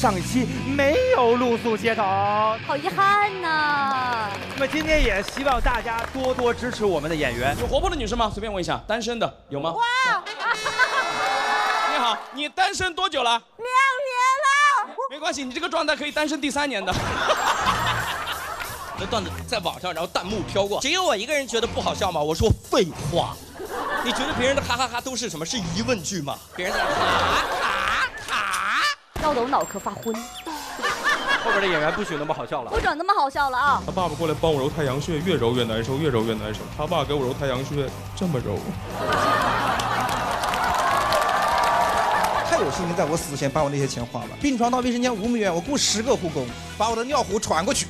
上一期没有露宿街头，好遗憾呐。那么今天也希望大家多多支持我们的演员。有活泼的女生吗？随便问一下，单身的有吗？哇！你好，你单身多久了？2年了。没关系，你这个状态可以单身第3年的。这段子在网上，然后弹幕飘过，只有我一个人觉得不好笑吗？我说废话，你觉得别人的哈哈哈都是什么？是疑问句吗？别人在闹得我脑壳发昏。后边的演员不许那么好笑了，不准那么好笑了啊！他爸爸过来帮我揉太阳穴，越揉越难受，越揉越难受。他爸给我揉太阳穴，这么揉。太有心情在我死前把我那些钱花了。病床到卫生间5米远，我雇10个护工把我的尿壶传过去。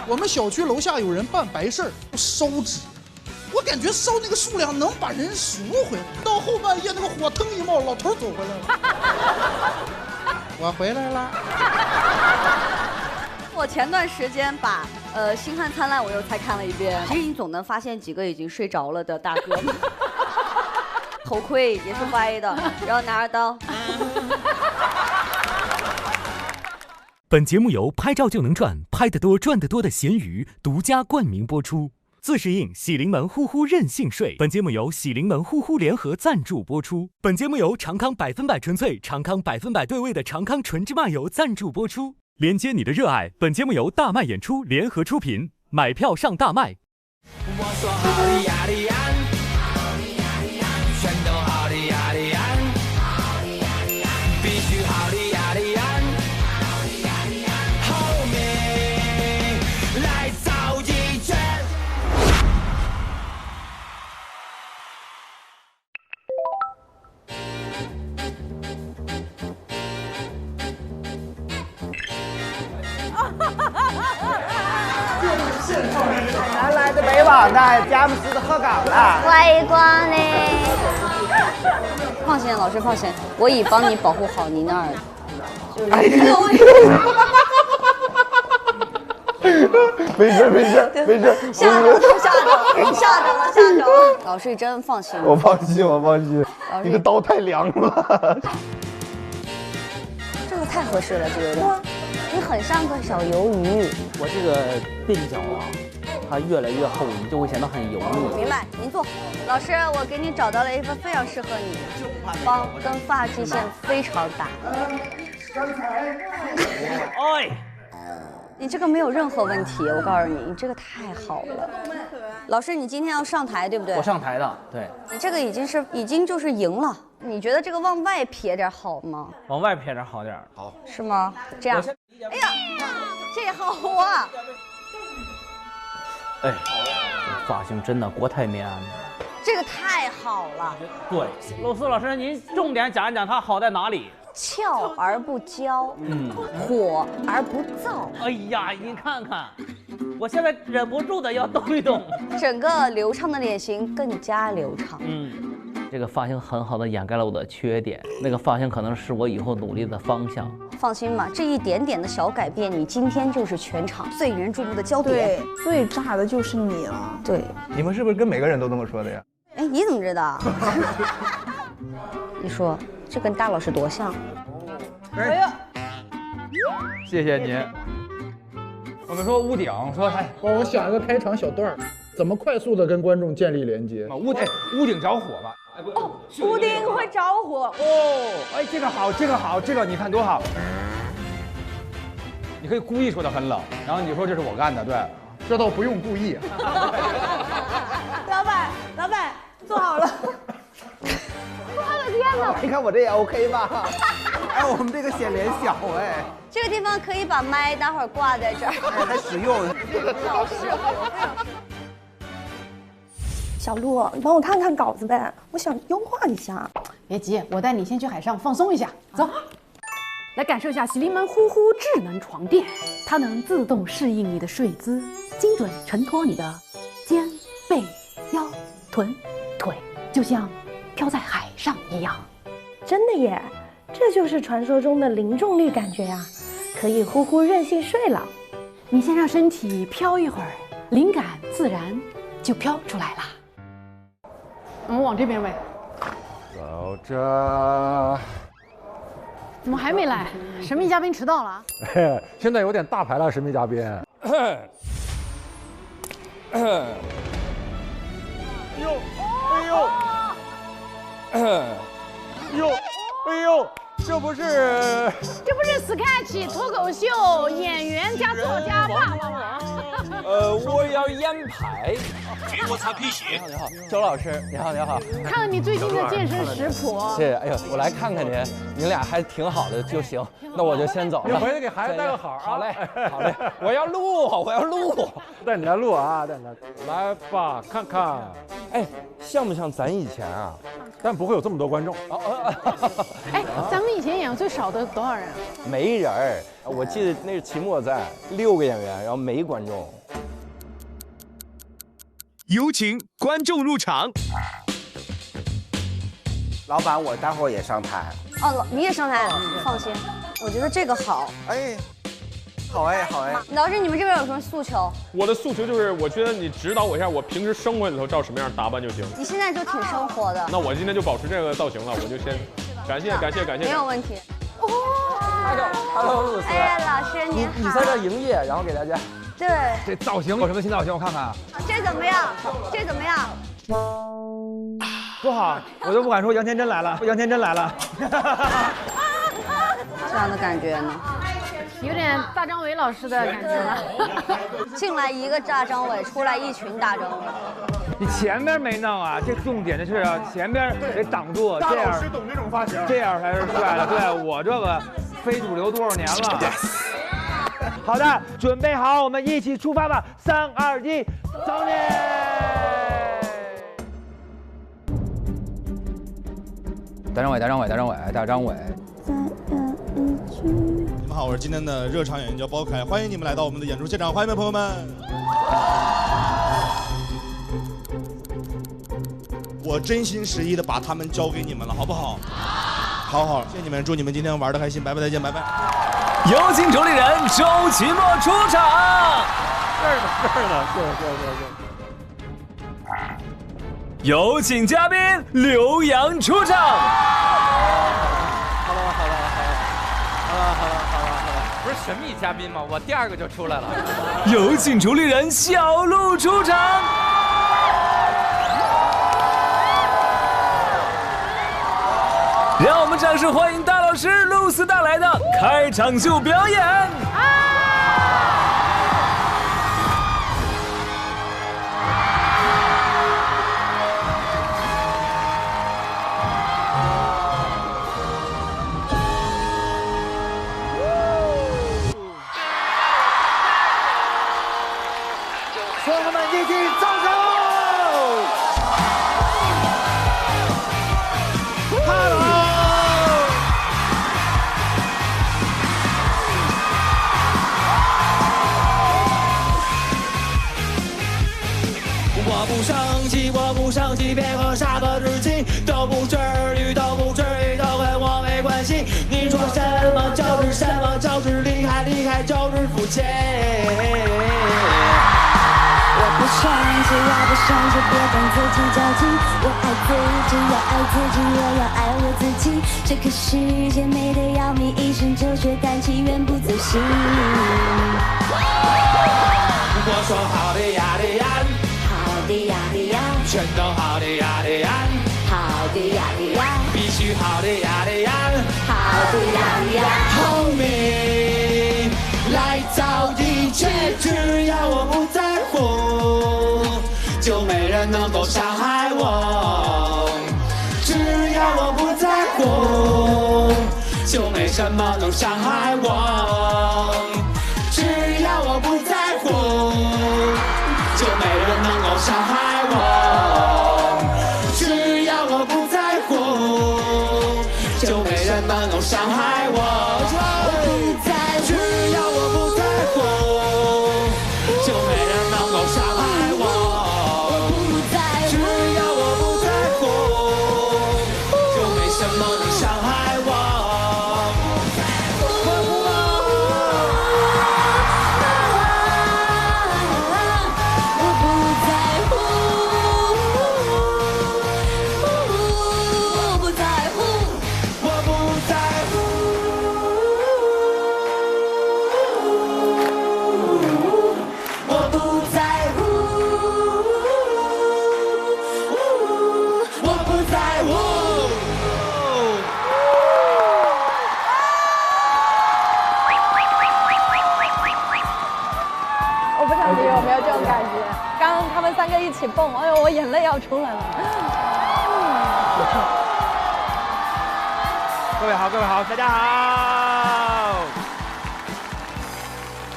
我们小区楼下有人办白事儿，烧纸，我感觉烧那个数量能把人赎回来。到后半夜那个火腾一冒，老头走回来了。我回来了。我前段时间把《星汉灿烂》我又再看了一遍，其实你总能发现几个已经睡着了的大哥们，头盔也是歪的，然后拿着刀。本节目由拍照就能赚，拍得多赚得多的闲鱼独家冠名播出。自适应喜临门呼呼任性睡。本节目由喜临门呼呼联合赞助播出。本节目由长康100%纯粹、长康100%对味的长康纯芝麻油赞助播出。连接你的热爱。本节目由大麦演出联合出品，买票上大麦。我说好的雅利安，全都好的雅利安，必须好的雅利安，后面来造一圈。南来自北往的佳木斯的鹤岗了，欢迎光临。放心，老师放心，我已帮你保护好你那儿。哎呦，没事没事没事，吓着了。老师真放心。我放心，你的刀太凉了。这个太合适了，这个有点。你很像个小鱿鱼。我这个鬓角啊，它越来越厚，你就会显得很油腻。明白，您坐。老师，我给你找到了一个非常适合你的方，跟发际线非常大。哎，你这个没有任何问题，我告诉你，你这个太好了。老师，你今天要上台对不对？我上台的，对。你这个已经就是赢了。你觉得这个往外撇点好吗？往外撇点好点。好，是吗？这样。哎呀，这好啊！哎，发型真的国泰民安。这个太好了。对，露丝老师，您重点讲一讲它好在哪里？俏而不娇，火而不燥。哎呀，你看看，我现在忍不住的要动一动。整个流畅的脸型更加流畅。这个发型很好的掩盖了我的缺点，那个发型可能是我以后努力的方向。放心吧，这一点点的小改变，你今天就是全场最引人注目的焦点。对，最炸的就是你了。对，你们是不是跟每个人都这么说的呀？哎，你怎么知道？你说这跟大老师多像？哎呀，谢谢您。我们说屋顶，说哎，帮我想一个开场小段儿，怎么快速的跟观众建立连接？屋顶着火吧？哦，屋顶会着火哦，哎，这个好，这个好，这个你看多好。你可以故意说它很冷，然后你说这是我干的，对，这倒不用故意。老板，坐好了。我的天哪！你看我这也 OK 吧？哎，我们这个显脸小哎。这个地方可以把麦待会儿挂在这儿，还实用。老适合。小鹿，你帮我看看稿子呗，我想优化一下。别急，我带你先去海上放松一下，走。来感受一下喜临门呼呼智能床垫，它能自动适应你的睡姿，精准承托你的肩、背、腰、臀、腿，就像飘在海上一样。真的耶，这就是传说中的零重力感觉呀，可以呼呼任性睡了。你先让身体飘一会儿，灵感自然就飘出来了。我们往这边呗。走着，怎么还没来？神秘嘉宾迟到了。现在有点大牌了，神秘嘉宾。哎呦，哎呦，哎呦，这不是sketch 脱口秀演员加作家爸爸吗？我要烟牌。给我擦皮鞋。你好，周老师，你好，你好。看看你最近的健身食谱。谢谢。哎呦，我来看看您，您俩还挺好的就行。那我就先走了。你回去给孩子带个好啊。好嘞，好嘞。我要录。带你来录啊，带你来吧，看看。哎，像不像咱以前啊？但不会有这么多观众。哎，咱们以前演最少的多少人？没人儿，我记得那是期末在6个演员，然后没观众。有请观众入场。老板，我待会儿也上台。哦，你也上台，放心，我觉得这个好。哎，好哎，好哎。老师，你们这边有什么诉求？我的诉求就是，我觉得你指导我一下，我平时生活里头照什么样打扮就行。你现在就挺生活的。那我今天就保持这个造型了，我就先感谢。没有问题。Hello， 露丝。哎，老师你好。你在这营业，然后给大家。对。这造型有什么新造型？我看看。这怎么样？不好，我都不敢说杨天真来了。这样的感觉呢？有点大张伟老师的感觉了。进来一个大张伟，出来一群大张伟。你前边没弄啊，这重点的是啊，前边得挡住，这样。大老师懂这种发型，这样才是帅的。对我这个非主流多少年了。好的，准备好，我们一起出发吧！3、2、1，走你！大张伟。你们好，我是今天的热场演员叫包凯，欢迎你们来到我们的演出现场，欢迎朋友们。我真心实意的把他们交给你们了，好不好？好，谢谢你们，祝你们今天玩得开心，拜拜，再见，拜拜。有请主理人周奇墨出场。这儿呢，是。有请嘉宾刘洋出场。好了，不是神秘嘉宾吗？我第2个就出来了。有请主理人小鹿出场。让我们掌声欢迎大老师露丝带来的开场秀表演。朋友们，一起掌声！我不生气，别和傻子置气，都不至于，都跟我没关系。你说什么就是厉害就是肤浅。我不生气，别跟自己较劲。我爱自己，要爱自己，我要爱我自己。这个世界美得要命，一身哲学胆气，远不走心。我说好的呀的呀。好的呀的呀，全都好的呀的呀，好的呀的呀，必须好的呀的呀，好的呀的呀。后面来找一切，只要我不在乎，就没人能够伤害我。只要我不在乎，就没什么能伤害我。只要我不在乎，就没人能够伤害我。只要我不在乎，就没人能够伤害我。只要我不在乎，就没人能够伤害我。只要我不在乎，就没什么能伤害我。三个一起蹦，哎呦，我眼泪要出来了。各位好，各位好，大家好。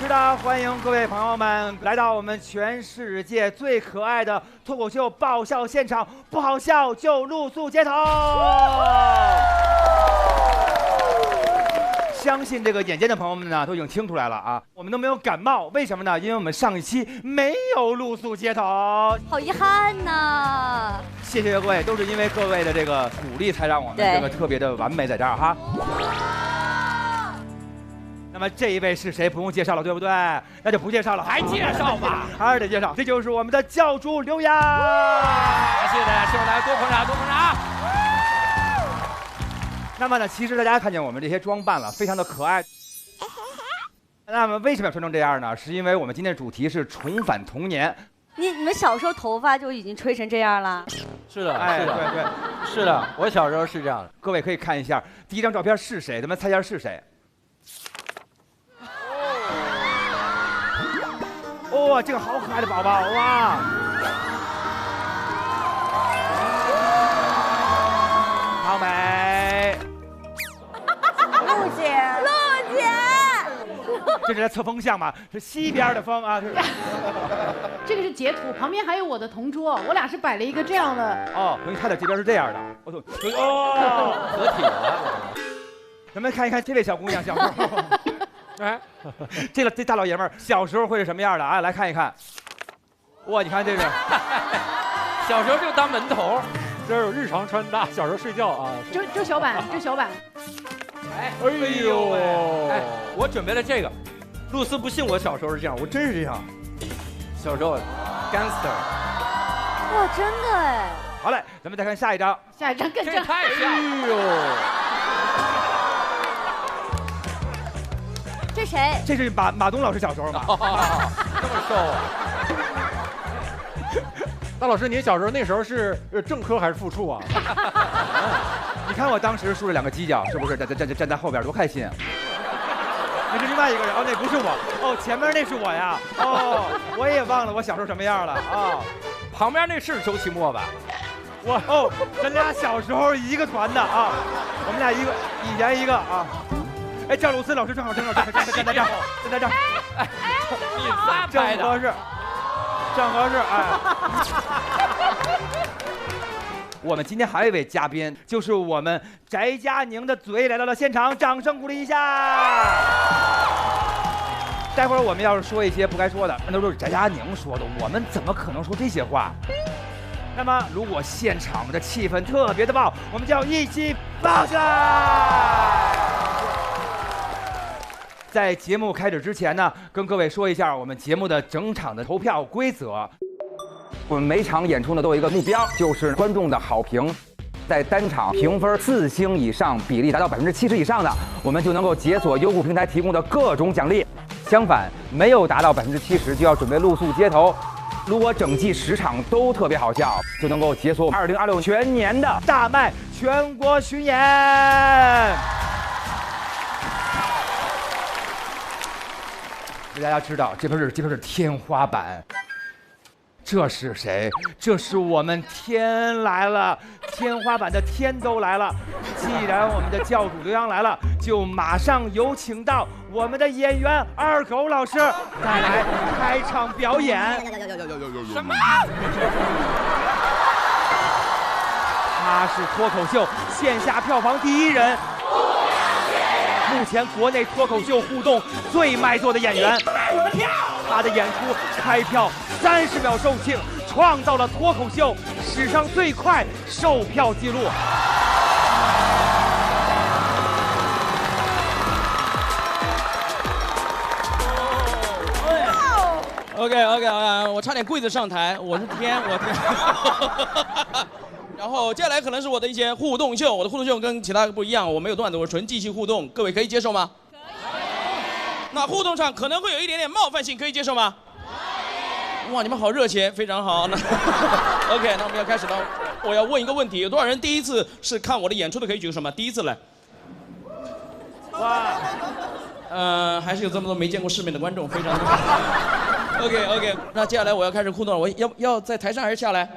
是的，欢迎各位朋友们来到我们全世界最可爱的脱口秀爆笑现场，不好笑就露宿街头。相信这个眼尖的朋友们呢，都已经听出来了啊，我们都没有感冒，为什么呢？因为我们上一期没有露宿街头，好遗憾呐。谢谢各位，都是因为各位的这个鼓励，才让我们这个特别的完美在这儿哈。那么这一位是谁？不用介绍了，对不对？那就不介绍了，还介绍吧？还是得介绍，这就是我们的教主刘洋。谢谢大家，希望大家多捧场，多捧场。那么呢，其实大家看见我们这些装扮了，非常的可爱。那么为什么要穿成这样呢？是因为我们今天的主题是重返童年。你们小时候头发就已经吹成这样了？是的，哎，是的，对对，是的，我小时候是这样的。各位可以看一下第一张照片是谁，咱们猜一下是谁。哦，这个好可爱的宝宝哇！好美。陆姐，陆姐，这是在测风向吗？是西边的风啊。这个是截图，旁边还有我的同桌，我俩是摆了一个这样的。哦，等于他的这边是这样的。哦，合体了。咱们看一看这位小姑娘小时候。哎，这大老爷们儿小时候会是什么样的啊？来看一看。哇，你看这是，小时候就当门头，这是日常穿搭，小时候睡觉啊。这小板，这小板。哎呦喂！哎，我准备了这个。露丝不信我小时候是这样，我真是这样。小时候 ，gangster。哇，真的哎。好嘞，咱们再看下一张。下一张更正。太像。哎呦。这谁？这是马东老师小时候吧？这么瘦啊！大老师，您小时候那时候是正科还是副处啊？你看我当时竖着2个犄角，是不是？站在后边多开心啊！那是另外一个人哦，那不是我哦，前面那是我呀哦，我也忘了我小时候什么样了啊。旁边那是周奇墨吧？我哦，咱俩小时候一个团的啊，我们俩以前一个啊。哎，赵露思老师正好站在这儿，站在这儿，哎，你仨拍的，正合适，哎。我们今天还有一位嘉宾，就是我们翟佳宁的嘴来到了现场，掌声鼓励一下。待会儿我们要是说一些不该说的，那都是翟佳宁说的，我们怎么可能说这些话？那么，如果现场的气氛特别的爆，我们就要一起爆起来！在节目开始之前呢，跟各位说一下我们节目的整场的投票规则。我们每场演出呢都有一个目标，就是观众的好评，在单场评分4星以上，比例达到70%以上的，我们就能够解锁优酷平台提供的各种奖励。相反，没有达到70%就要准备露宿街头。如果整季10场都特别好笑，就能够解锁2026全年的大麦全国巡演。大家知道这边是天花板，这是谁？这是我们天来了，天花板的天都来了。既然我们的教主刘洋来了，就马上有请到我们的演员二狗老师带来开场表演。什么？他是脱口秀线下票房第1人。目前国内脱口秀互动最卖座的演员，他的演出开票30秒售罄，创造了脱口秀史上最快售票记录。OK， 我差点跪着上台，我的天。然后接下来可能是我的一些互动秀，我的互动秀跟其他不一样，我没有段子，我纯即兴互动，各位可以接受吗？可以。那互动上可能会有一点点冒犯性，可以接受吗？可以。哇，你们好热情，非常好。那 OK， 那我们要开始了。我要问一个问题，有多少人第一次是看我的演出的可以举个手吗？第一次来。哇。还是有这么多没见过世面的观众，非常的。OK， 那接下来我要开始互动了，我要在台上还是下来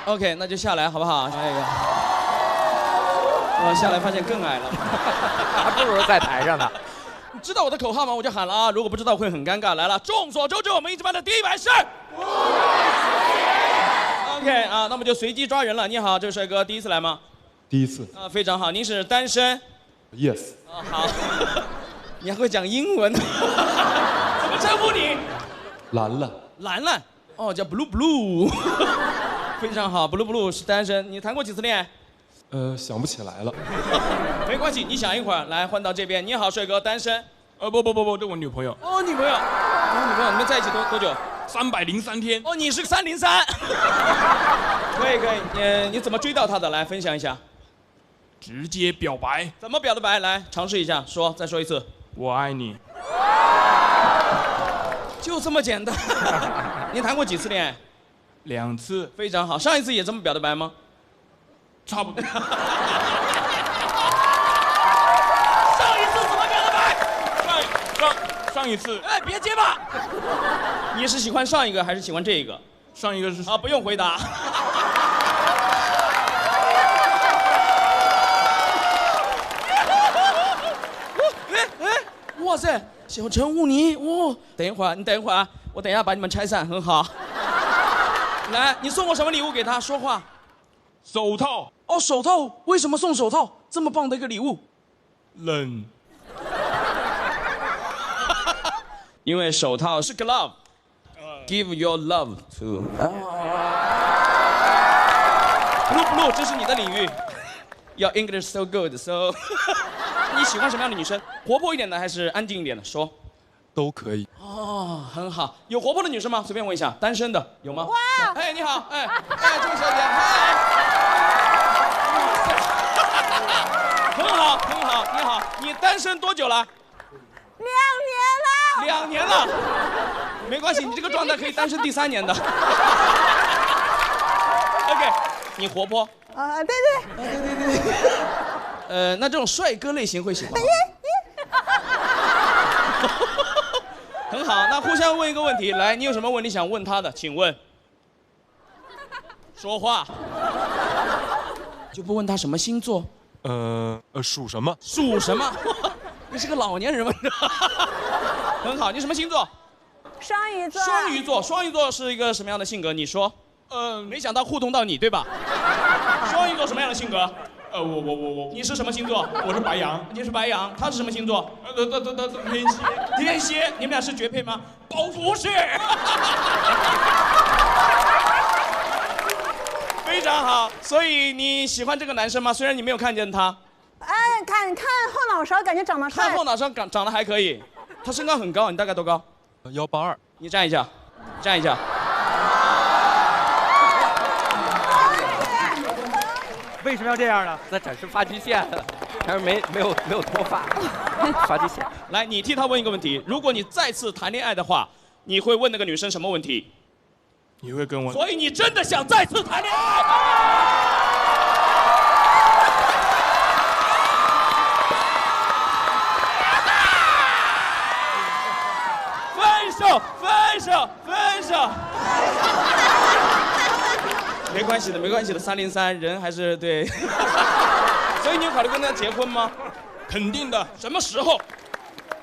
？OK， 那就下来好不好？哎呀，我下来发现更矮了，还不如在台上呢。你知道我的口号吗？我就喊了啊！如果不知道会很尴尬。来了，众所周知，我们一级班的第一排是。OK 啊，那么就随机抓人了。你好，这位帅哥，第一次来吗？第一次。啊，非常好。您是单身 ？Yes。啊，好。你还会讲英文？怎么称呼你？兰兰。兰兰。哦，叫 Blue Blue。非常好 ，Blue Blue 是单身。你谈过几次恋爱？想不起来了。没关系，你想一会儿，来换到这边。你好，帅哥，单身。不，这我女朋友。哦，女朋友。哦，女朋友，你们在一起多久？303天。哦，你是个303。可以。你怎么追到她的？来分享一下。直接表白。怎么表的白？来尝试一下，再说一次。我爱你。就这么简单。你谈过几次恋爱？2次。非常好，上一次也这么表的白吗？差不多。上一次怎么表的白？上一次。哎，别结巴。你是喜欢上一个还是喜欢这个？上一个是。啊，不用回答。哇塞，小陈雾妮，哇！等一会儿，我等一下把你们拆散，很好。来，你送过什么礼物给他？说话。手套。哦，手套，为什么送手套？这么棒的一个礼物。冷。因为手套是 glove。Give your love to。Blue， 这是你的领域。Your English so good, so 。你喜欢什么样的女生？活泼一点的还是安静一点的？说。都可以。哦，很好。有活泼的女生吗？随便问一下，单身的有吗？哇！哎，你好，这位小姐，嗨。很好，你好，你单身多久了？2年了。2年了，没关系，你这个状态可以单身第3年的。OK， 你活泼。啊，对。那这种帅哥类型会喜欢吗？很好，那互相问一个问题，来，你有什么问题想问他的？请问。说话。就不问他什么星座？属什么？属什么？你是个老年人吗？很好，你什么星座？双鱼座。双鱼座是一个什么样的性格？你说。没想到互动到你，对吧？双鱼座什么样的性格？我。你是什么星座？我是白羊。你是白羊，他是什么星座？天蝎。你们俩是绝配吗？不是。非常好，所以你喜欢这个男生吗？虽然你没有看见他。看后脑勺，感觉长得帅。看后脑勺长得还可以，他身高很高，你大概多高？182。你站一下。为什么要这样呢？在展示发际线，还是没有脱发，发际线。来，你替他问一个问题：如果你再次谈恋爱的话，你会问那个女生什么问题？你会跟我。所以你真的想再次谈恋爱？分手。没关系的，303人还是对。所以你有考虑跟他结婚吗？肯定的。什么时候？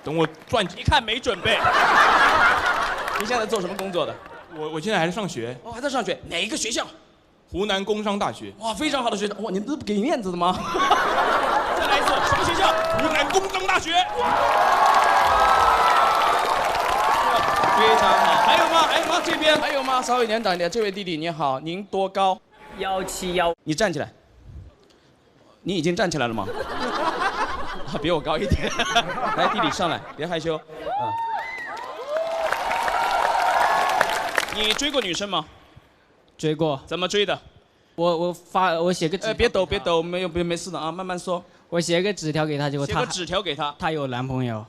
等我赚钱。一看没准备。你现在做什么工作的？我现在还在上学。哦，还在上学？哪一个学校？湖南工商大学。哇，非常好的学校。哇，你们都不给面子的吗？再来一次，什么学校？湖南工商大学。非常好，还有吗？这边还有吗？稍微年长一点，这位弟弟你好，您多高？171。你站起来。你已经站起来了吗？比我高一点。来，弟弟上来，别害羞。你追过女生吗？追过。怎么追的？我写个纸。别抖，没事的啊，慢慢说。我写个纸条给她，结果写个纸条给她，她有男朋友。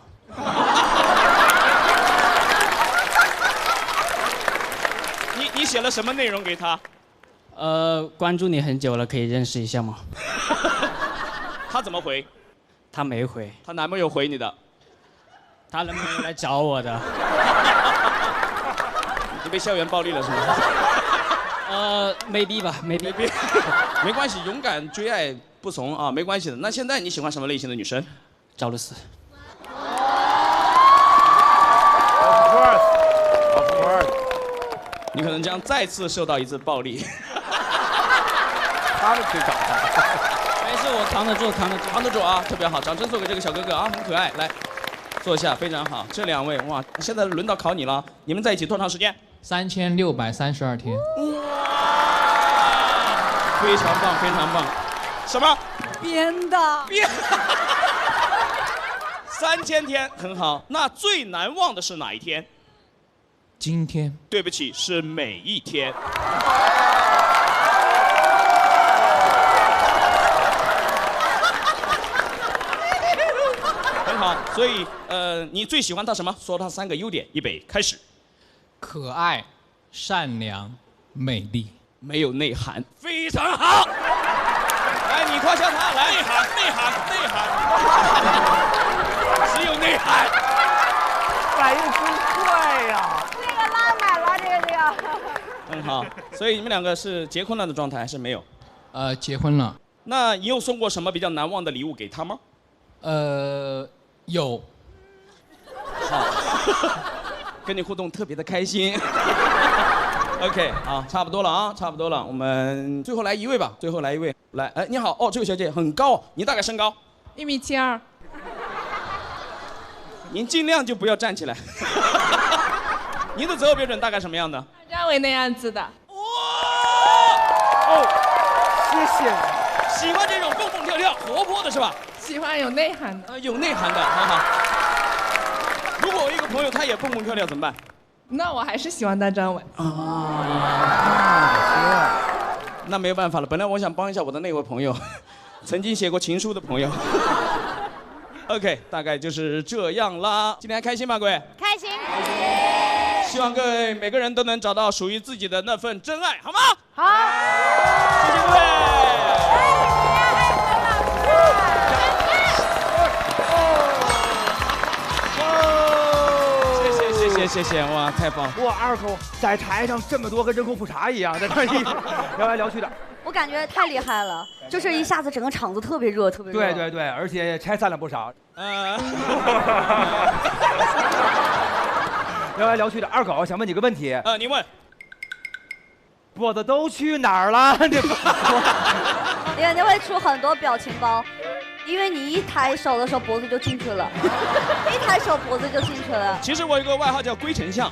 你写了什么内容给他？关注你很久了，可以认识一下吗？他怎么回？他没回。他男朋友回你的？他男朋友来找我的。你被校园暴力了是吗？没必吧，没必。没关系，勇敢追爱不怂啊，没关系的。那现在你喜欢什么类型的女生？赵露思。Of course。你可能将再次受到一次暴力。他们去找他。没事，我扛得住，扛得住，扛得住啊，特别好，掌声送给这个小哥哥啊，很可爱。来，坐下，非常好。这两位哇，现在轮到考你了，你们在一起多长时间3632天。非常棒，非常棒。什么？编的。编。3000天，很好。那最难忘的是哪一天？今天。对不起，是每一天。很好，所以你最喜欢他什么？说他3个优点，预备开始。可爱、善良、美丽。没有内涵，非常好。来，你夸奖他，来，内涵，只有内涵。反应真快呀！这个拉满了，这个。很好，所以你们两个是结婚了的状态还是没有？结婚了。那你有送过什么比较难忘的礼物给他吗？有。好，跟你互动特别的开心。OK， 好，差不多了啊，差不多了。我们最后来一位吧，最后来一位。来，哎，你好，哦，这位小姐很高，你大概身高？1.72米。您尽量就不要站起来。您的择偶标准大概什么样的？张伟那样子的。哦，谢谢。喜欢这种蹦蹦跳跳、活泼的是吧？喜欢有内涵的。有内涵的，好好。如果我一个朋友他也蹦蹦跳跳怎么办？那我还是喜欢大张伟。那没有办法了。本来我想帮一下我的那位朋友，曾经写过情书的朋友。OK， 大概就是这样啦。今天还开心吗，各位？开心。希望各位每个人都能找到属于自己的那份真爱，好吗？好。谢谢各位。谢谢，哇，太棒！哇，二狗在台上这么多跟人口普查一样，在那里聊来聊去的。我感觉太厉害了，就是一下子整个场子特别热，特别热。对，而且拆散了不少。聊来聊去的，二狗想问你个问题。你问。脖子都去哪儿了？你会出很多表情包。因为你一抬手的时候脖子就进去了，一抬手脖子就进去了。其实我有个外号叫龟丞相，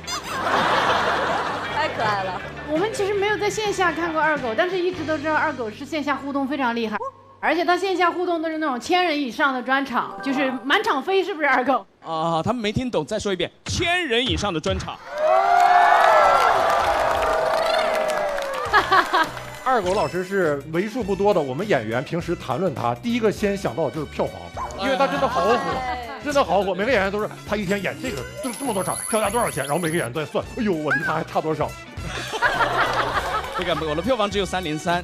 太可爱了。我们其实没有在线下看过二狗，但是一直都知道二狗是线下互动非常厉害，而且他线下互动都是那种1000人以上的专场，就是满场飞，是不是二狗？啊，他们没听懂，再说一遍，1000人以上的专场。二狗老师是为数不多的我们演员平时谈论他第一个先想到的就是票房，因为他真的好火，真的好火。每个演员都是他一天演这个这么多场，票价多少钱，然后每个演员都在算，哎呦，我离他还差多少。不敢，我的票房只有303。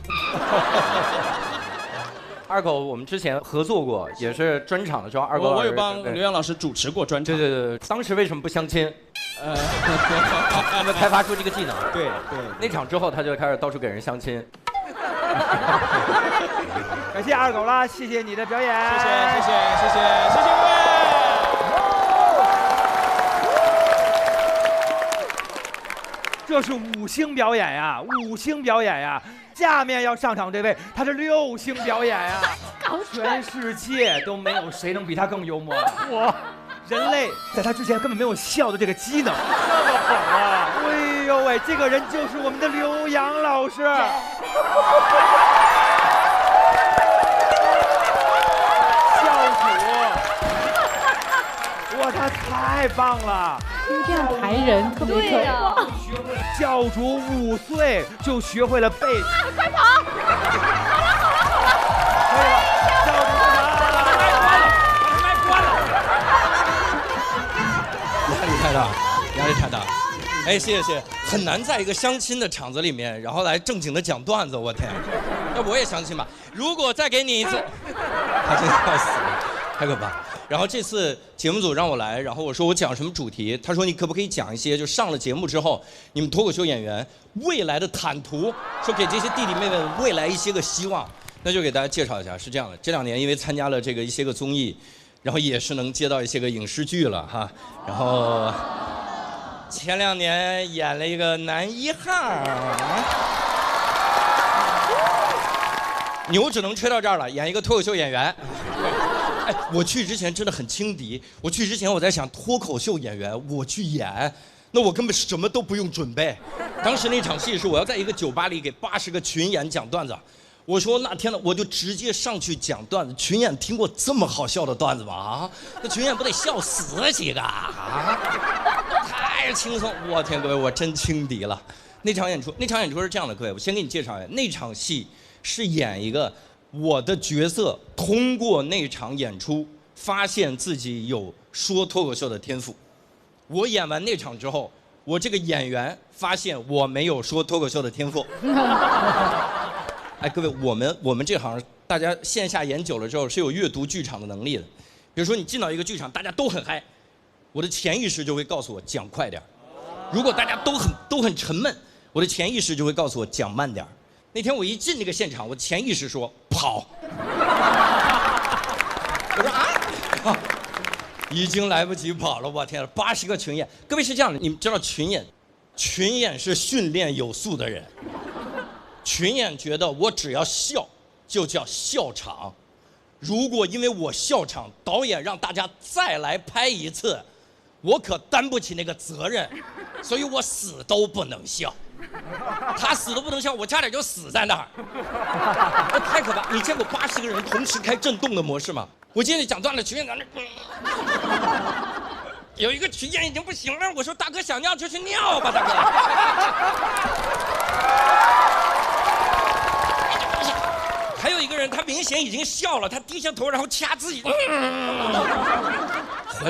二狗，我们之前合作过，也是专场的时候，二狗我有帮刘洋老师主持过专场。对，当时为什么不相亲？他们开发出这个技能。对，那场之后他就开始到处给人相亲。感谢二狗啦，谢谢你的表演。谢谢各位。这是5星表演呀，5星表演呀！下面要上场这位，他是6星表演呀！全世界都没有谁能比他更幽默了。人类在他之前根本没有笑的这个机能，那么好啊！哎呦喂，这个人就是我们的刘洋老师。教主，哇，他太棒了！这样抬人特别可爱。教主5岁就学会了背。快跑！可以了，教主麦关了。压力太大。哎，谢谢，很难在一个相亲的场子里面，然后来正经的讲段子，我天！要不我也相亲吧？如果再给你一次，他真的要死了，太可怕。然后这次节目组让我来，然后我说我讲什么主题，他说你可不可以讲一些就上了节目之后你们脱口秀演员未来的坦途，说给这些弟弟妹妹未来一些个希望。那就给大家介绍一下，是这样的，这2年因为参加了这个一些个综艺，然后也是能接到一些个影视剧了哈，然后前2年演了一个男1号。牛只能吹到这儿了，演一个脱口秀演员。哎，我去之前真的很轻敌。我去之前我在想，脱口秀演员我去演，那我根本什么都不用准备。当时那场戏是我要在一个酒吧里给80个群演讲段子。我说那天呢，我就直接上去讲段子。群演听过这么好笑的段子吗？啊，那群演不得笑死几个啊？太轻松！我天，各位，我真轻敌了。那场演出是这样的，各位，我先给你介绍一下，那场戏是演一个我的角色通过那场演出发现自己有说脱口秀的天赋。我演完那场之后，我这个演员发现我没有说脱口秀的天赋。哎，各位，我们这行大家线下演久了之后是有阅读剧场的能力的。比如说你进到一个剧场，大家都很嗨，我的潜意识就会告诉我讲快点。如果大家都很沉闷，我的潜意识就会告诉我讲慢点。那天我一进那个现场，我潜意识说跑。我说啊，已经来不及跑了，我天了，80个群演。各位是这样的，你们知道群演是训练有素的人。群演觉得我只要笑就叫笑场，如果因为我笑场，导演让大家再来拍一次，我可担不起那个责任，所以我死都不能笑。他死都不能笑，我差点就死在那儿，那太可怕！你见过80个人同时开震动的模式吗？我今天讲段子，群演在那，有一个群演已经不行了，我说大哥想尿就去尿吧，大哥。还有一个人，他明显已经笑了，他低下头，然后掐自己。回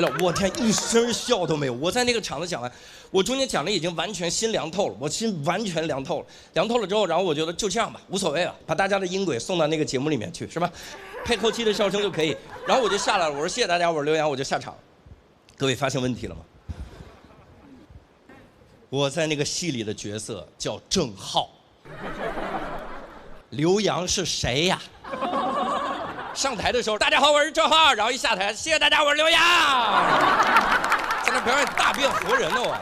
来，我天，一声笑都没有。我在那个场子讲完，我中间讲的已经完全心凉透了，我心完全凉透了。凉透了之后，然后我觉得就这样吧，无所谓了，把大家的音轨送到那个节目里面去，是吧？配后期的笑声就可以。然后我就下来了，我说谢谢大家，我说刘洋，我就下场。各位发现问题了吗？我在那个戏里的角色叫郑浩。刘洋是谁呀？上台的时候，大家好，我是郑浩，然后一下台，谢谢大家，我是刘洋，在那表演大变活人呢我。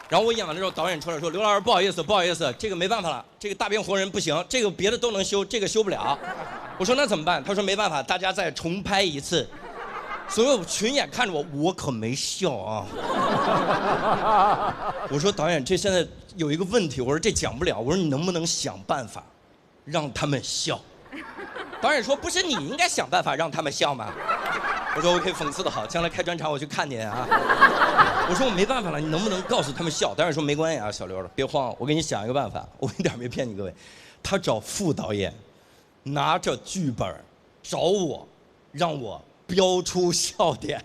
然后我演完了之后，导演出来说：“刘老师，不好意思，这个没办法了，这个大变活人不行，这个别的都能修，这个修不了。”我说：“那怎么办？”他说：“没办法，大家再重拍一次。”所有群演看着我，我可没笑啊。我说：“导演，这现在有一个问题，我说这讲不了，我说你能不能想办法？”让他们笑。导演说：“不是你应该想办法让他们笑吗？”我说 ：“OK， 讽刺的好，将来开专场我去看你啊。”我说：“我没办法了，你能不能告诉他们笑？”导演说：“没关系啊，小刘了，别慌，我给你想一个办法。”我一点没骗你各位，他找副导演，拿着剧本找我，让我标出笑点。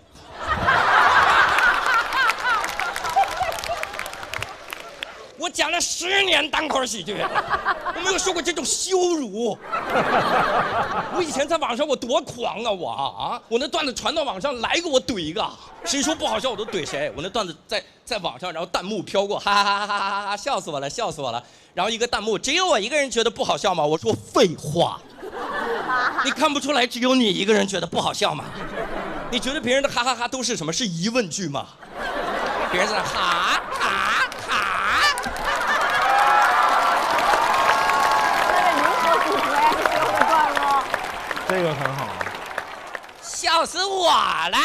我讲了10年单口喜剧，我没有受过这种羞辱。我以前在网上我多狂啊我那段子传到网上来一个我怼一个，谁说不好笑我都怼谁。我那段子在网上，然后弹幕飘过，哈哈哈哈哈哈，笑死我了，笑死我了。然后一个弹幕，只有我一个人觉得不好笑吗？我说废话，你看不出来只有你一个人觉得不好笑吗？你觉得别人的哈哈哈都是什么？是疑问句吗？别人在那哈哈哈。这个很好，笑死我了！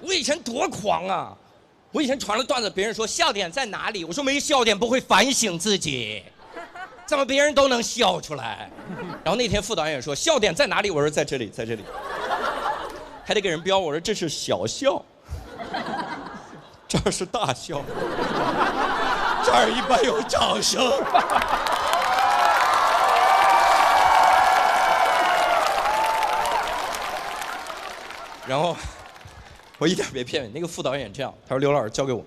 我以前多狂啊！我以前传了段子，别人说笑点在哪里？我说没笑点不会反省自己，怎么别人都能笑出来？然后那天副导演说笑点在哪里？我说在这里，在这里，还得给人标。我说这是小笑，这儿是大笑，这儿一般有掌声。然后我一点没骗你，那个副导演这样，他说：“刘老师交给我。”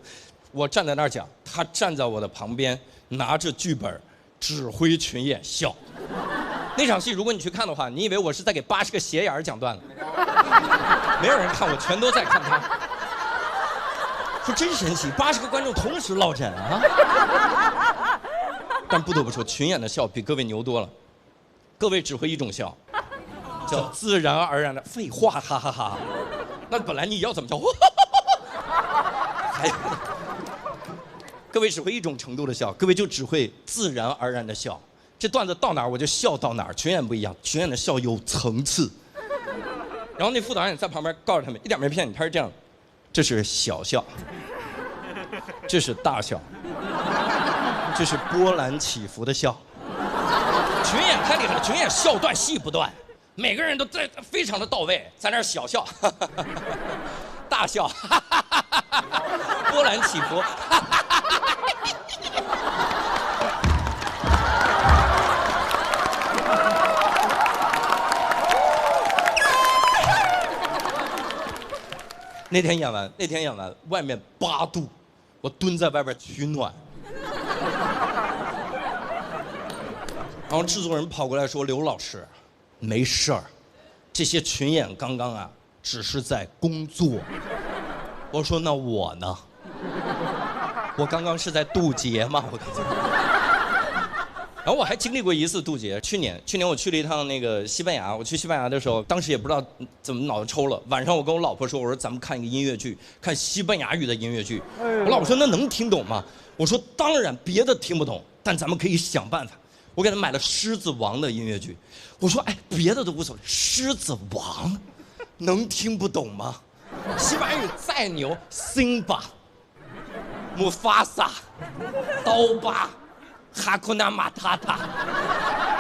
我站在那儿讲，他站在我的旁边，拿着剧本指挥群演笑。那场戏如果你去看的话，你以为我是在给80个斜眼讲段子，没有人看我，全都在看他。说真神奇，80个观众同时落枕啊！但不得不说，群演的笑比各位牛多了。各位只会一种笑，叫自然而然的废话，哈哈哈。那本来你要怎么叫？还有，各位只会一种程度的笑，各位就只会自然而然的笑。这段子到哪儿我就笑到哪儿。群演不一样，群演的笑有层次。然后那副导演在旁边告诉他们，一点没骗你，他是这样。这是小笑，这是大笑，这是波澜起伏的笑。群演太厉害了，群演笑断戏不断，每个人都在非常的到位，在那儿小笑，大笑，波澜起伏。那天演完，外面8度，我蹲在外边取暖。然后制作人跑过来说：“刘老师，没事儿，这些群演刚刚啊，只是在工作。”我说：“那我呢？我刚刚是在渡劫吗？我刚才。”然后我还经历过一次渡劫，去年我去了一趟那个西班牙，我去西班牙的时候，当时也不知道怎么脑子抽了，晚上我跟我老婆说，我说咱们看一个音乐剧，看西班牙语的音乐剧。我老婆说那能听懂吗？我说当然，别的听不懂，但咱们可以想办法。我给他买了《狮子王》的音乐剧，我说哎，别的都无所谓，《狮子王》能听不懂吗？西班牙语再牛，辛巴、姆法萨、刀疤。哈库纳马塔塔，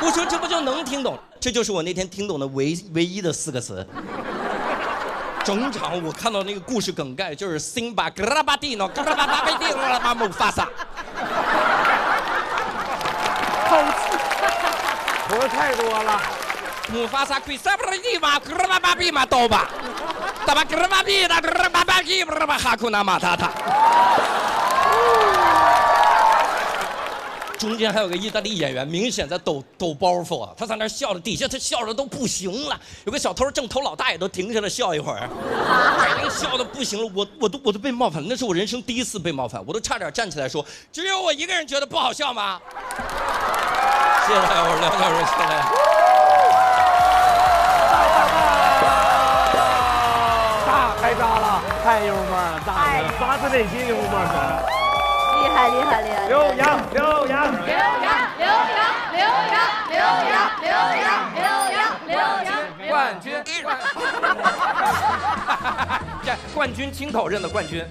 我说这不就能听懂？这就是我那天听懂的唯一的4个词。整场我看到那个故事梗概就是辛巴格拉巴蒂诺格拉巴巴贝蒂诺拉巴姆法萨。好气，活太多了。姆法萨奎萨布拉蒂马格拉巴巴比马刀疤，达巴格拉巴比达格拉巴巴基布拉巴哈库纳马塔塔。中间还有个意大利演员，明显在抖包袱啊，他在那笑着，底下他笑的都不行了。有个小偷正偷老大爷都停下来笑一会儿，笑的不行了，我都被冒犯了，那是我人生第一次被冒犯，我都差点站起来说，只有我一个人觉得不好笑吗？谢谢大家，我是梁教授，谢谢大家。大开炸了，太幽默了，大人发自内心幽默的。厉害厉害厉害！刘洋，冠军，这冠军亲口认的冠军。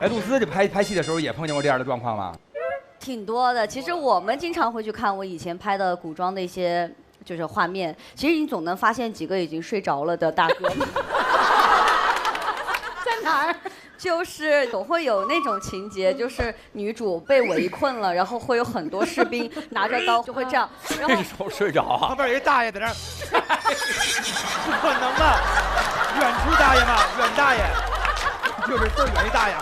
哎，露丝，这拍戏的时候也碰见过这样的状况吗？挺多的。其实我们经常会去看我以前拍的古装的一些就是画面，其实你总能发现几个已经睡着了的大哥们。在哪儿？就是总会有那种情节，就是女主被围困了，然后会有很多士兵拿着刀就会这样，然后这时候睡着啊。旁边有一大爷在那儿，不可能啊！远处大爷嘛，远大爷，就是远一大爷。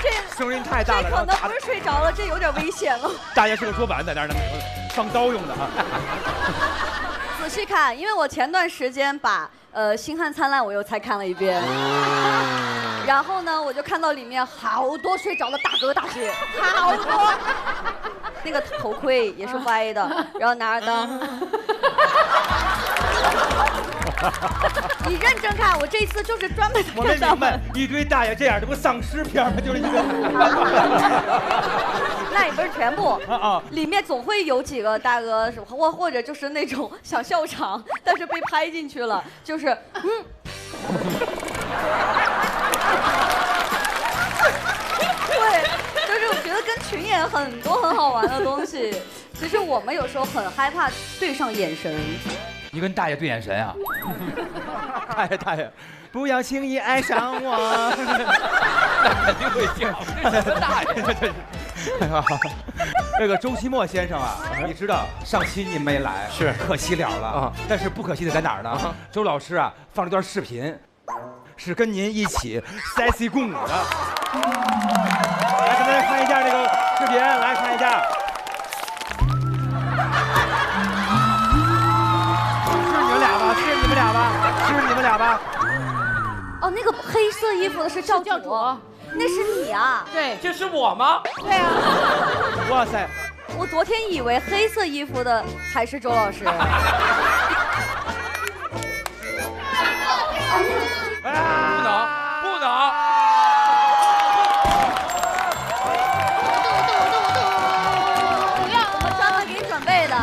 这声音太大了，这可能不是睡着了，这有点危险了。大爷是个桌板在那儿呢，放刀用的啊。仔细看，因为我前段时间把《星汉灿烂》我又才看了一遍，然后呢，我就看到里面好多睡着的大哥大姐，好多，那个头盔也是歪的，然后拿着刀。你认真看，我这次就是专门我没明白，一堆大爷这样，这不丧尸片吗？就是一个。那也不是全部里面总会有几个大哥，或者就是那种想笑场，但是被拍进去了，就是对，就是我觉得跟群演很多很好玩的东西。其实我们有时候很害怕对上眼神。你跟大爷对眼神啊？大爷，不要轻易爱上我。肯定会笑，这什么大爷？那个周奇墨先生啊，你知道上期你没来，是可惜了了但是不可惜的在哪儿呢？周老师啊放了一段视频，是跟您一起 sexy 共舞的。来，咱们看一下那个视频，来看一下。俩吧。哦，那个黑色衣服的是教主，那是你啊？对，这是我吗？对啊。哇塞！我昨天以为黑色衣服的才是周老师。不能。我们专门给你准备的。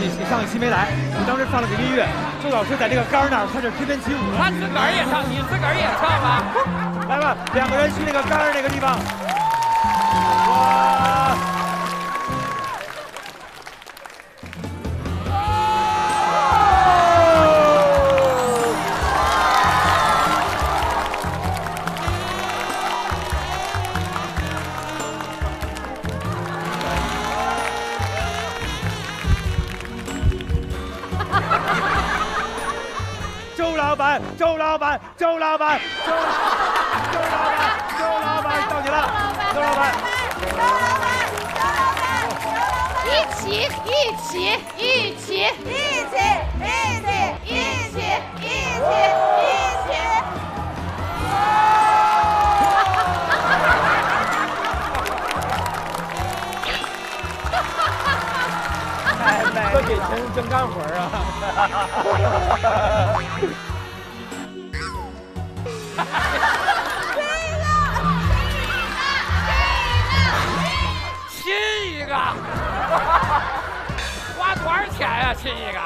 你上一期没来，你当时放了个音乐，周老师在这个杆儿那儿开始翩翩起舞。他自个儿也唱，你自个儿也唱吧。来吧，两个人去那个杆儿那个地方。哇！周老板，周老板，周老板，周老板，到你了，周老板，一起。这给钱真干活啊！亲一个，花多少钱呀？亲一个，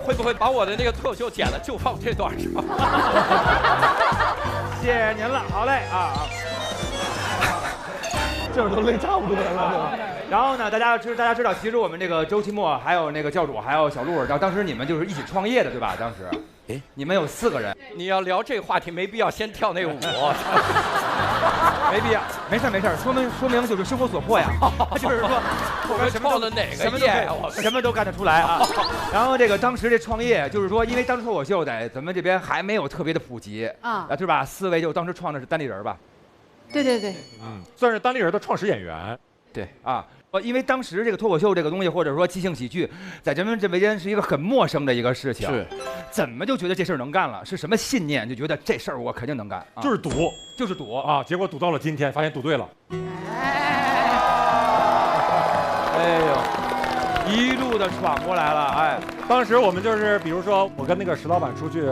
会不会把我的那个脱口秀剪了，就放这段是吧？谢谢您了，好嘞啊。这都累差不多了。然后呢，大家知道，其实我们这个周奇墨，还有那个教主，还有小鹿，然后当时你们就是一起创业的，对吧？当时，哎，你们有4个人。你要聊这个话题，没必要先跳那个舞。没必要，没事，说明就是生活所迫呀。就是说，我们创的哪个业？什么都干得出来啊。然后这个当时这创业，就是说，因为当时脱口秀在咱们这边还没有特别的普及啊，对吧？4位就当时创的是单立人吧。对，算是单立人的创始演员。对啊，因为当时这个脱口秀这个东西，或者说即兴喜剧，在咱们这边是一个很陌生的一个事情。是，怎么就觉得这事儿能干了？是什么信念就觉得这事儿我肯定能干？就是赌，就是赌啊！结果赌到了今天，发现赌对了。哎呦，一路的闯过来了，哎。当时我们就是，比如说我跟那个石老板出去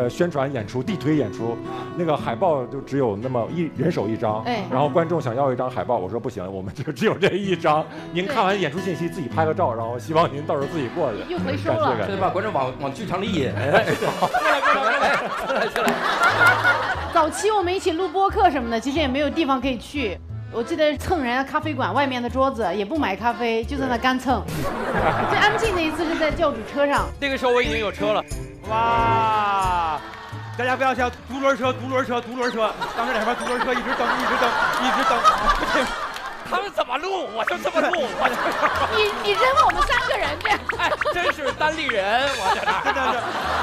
宣传演出、地推演出，那个海报就只有那么人手1张，然后观众想要1张海报，我说不行，我们就只有这1张，您看完演出信息自己拍个照，然后希望您到时候自己过去。又回收了，对，把观众往剧场里引。来。早期我们一起录播客什么的，其实也没有地方可以去。我记得蹭人家咖啡馆外面的桌子，也不买咖啡，就在那干蹭。最安静的一次是在教主车上，那个时候我已经有车了。哇！大家不要笑，独轮车，当时两边独轮车一直等。他们怎么录，我就这么录。你扔我们3个人这样，哎，真是单立人，我在那。真的是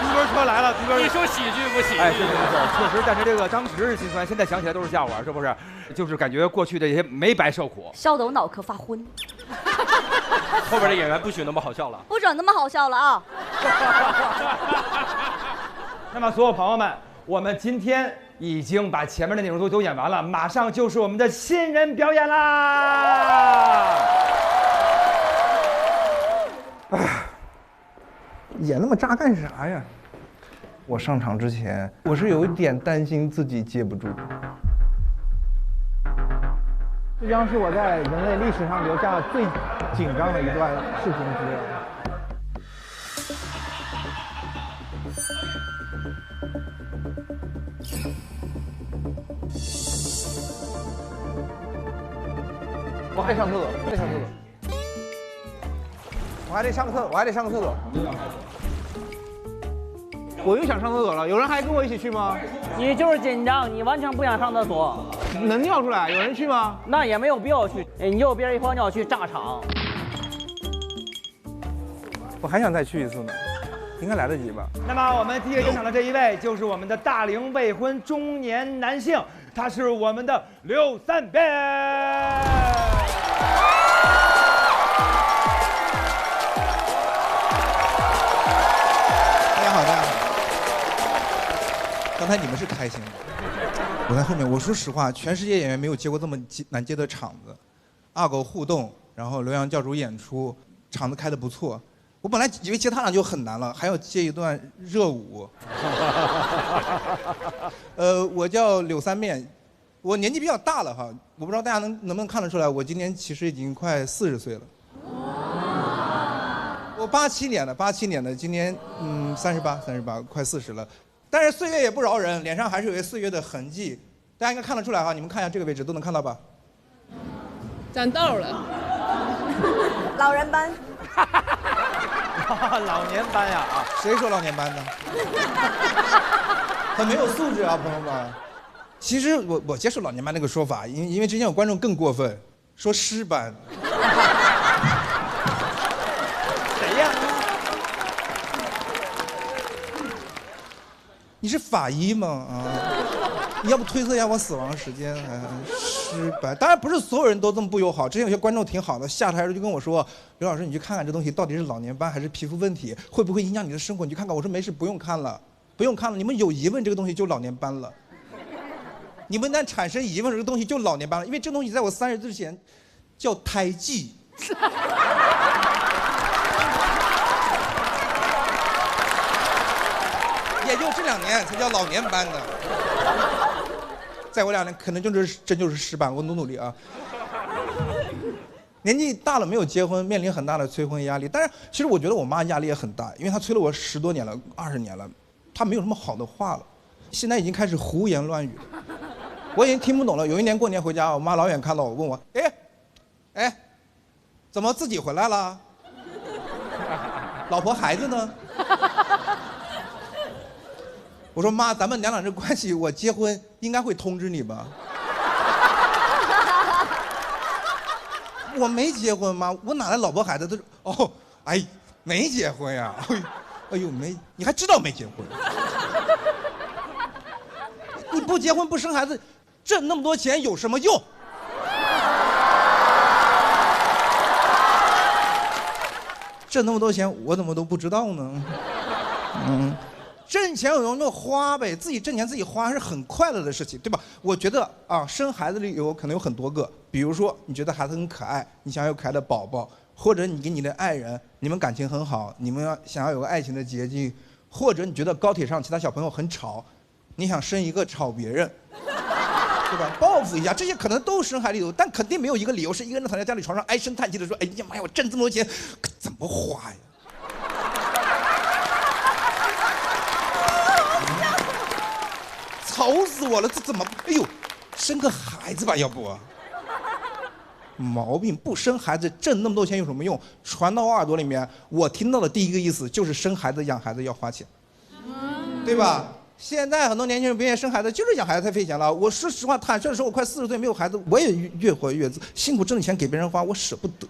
独轮车来了，你说喜剧不喜剧？哎，是，确实，但是这个当时是心酸，现在想起来都是笑话，是不是？就是感觉过去的这些没白受苦，笑得我脑壳发昏。后边的演员不许那么好笑了，不准那么好笑了啊！那么，所有朋友们，我们今天已经把前面的内容都演完了，马上就是我们的新人表演啦！哎，演那么渣干啥呀？我上场之前，我是有一点担心自己接不住。这将是我在人类历史上留下最紧张的一段视频资料。我还得上厕所，我还得上厕所。我又想上厕所了，有人还跟我一起去吗？你就是紧张，你完全不想上厕所，能尿出来，有人去吗？那也没有必要去，你就别一泡尿去炸场。我还想再去一次呢，应该来得及吧？那么我们第一个登场的这一位就是我们的大龄未婚中年男性，他是我们的刘三变。刚才你们是开心的，我在后面。我说实话，全世界演员没有接过这么难接的场子，阿狗互动，然后刘洋教主演出，场子开得不错。我本来以为接他俩就很难了，还要接一段热舞。我叫柳三面，我年纪比较大了哈，我不知道大家能不能看得出来，我今年其实已经快40岁了。我87年的，今年38，快40了。但是岁月也不饶人，脸上还是有些岁月的痕迹，大家应该看得出来哈。你们看一下这个位置，都能看到吧？长痘了。老人斑。老年斑呀啊！谁说老年斑呢？很没有素质啊，朋友们。其实我接受老年斑那个说法，因为之前有观众更过分，说尸斑。谁呀？你是法医吗？啊，你要不推测一下我死亡时间？尸斑，当然不是所有人都这么不友好。之前有些观众挺好的，下台就跟我说：“刘老师，你去看看这东西到底是老年斑还是皮肤问题，会不会影响你的生活？你去看看。”我说没事，不用看了，不用看了。你们有疑问，这个东西就老年斑了。你们一旦产生疑问，这个东西就老年斑了，因为这东西在我30之前叫胎记。也就这2年才叫老年斑的，再过2年可能真就是尸斑，我努力啊。年纪大了没有结婚，面临很大的催婚压力。但是其实我觉得我妈压力也很大，因为她催了我10多年了，20年了，她没有什么好的话了，现在已经开始胡言乱语，我已经听不懂了。有一年过年回家，我妈老远看到我，问我：“哎，怎么自己回来了？老婆孩子呢？”我说妈，咱们娘俩这关系，我结婚应该会通知你吧？我没结婚吗？我哪来老婆孩子？他说哦，哎，没结婚呀。哎呦，你还知道没结婚？你不结婚不生孩子，挣那么多钱有什么用？挣那么多钱，我怎么都不知道呢？挣钱有用就花呗，自己挣钱自己花是很快乐的事情，对吧？我觉得啊，生孩子的理由可能有很多个，比如说你觉得孩子很可爱，你想要有可爱的宝宝，或者你跟你的爱人，你们感情很好，你们想要有个爱情的结晶，或者你觉得高铁上其他小朋友很吵，你想生一个吵别人，对吧？报复一下，这些可能都是生孩子理由，但肯定没有一个理由是一个人躺在家里床上唉声叹气的说：“哎呀妈呀，我挣这么多钱，怎么花呀？”愁死我了，这怎么？哎呦，生个孩子吧，要不？毛病，不生孩子挣那么多钱有什么用？传到我耳朵里面，我听到的第一个意思就是生孩子养孩子要花钱，对吧？现在很多年轻人不愿意生孩子，就是养孩子太费钱了。我说实话，坦率的说，我快40岁没有孩子，我也越活越自辛苦挣的钱给别人花，我舍不得，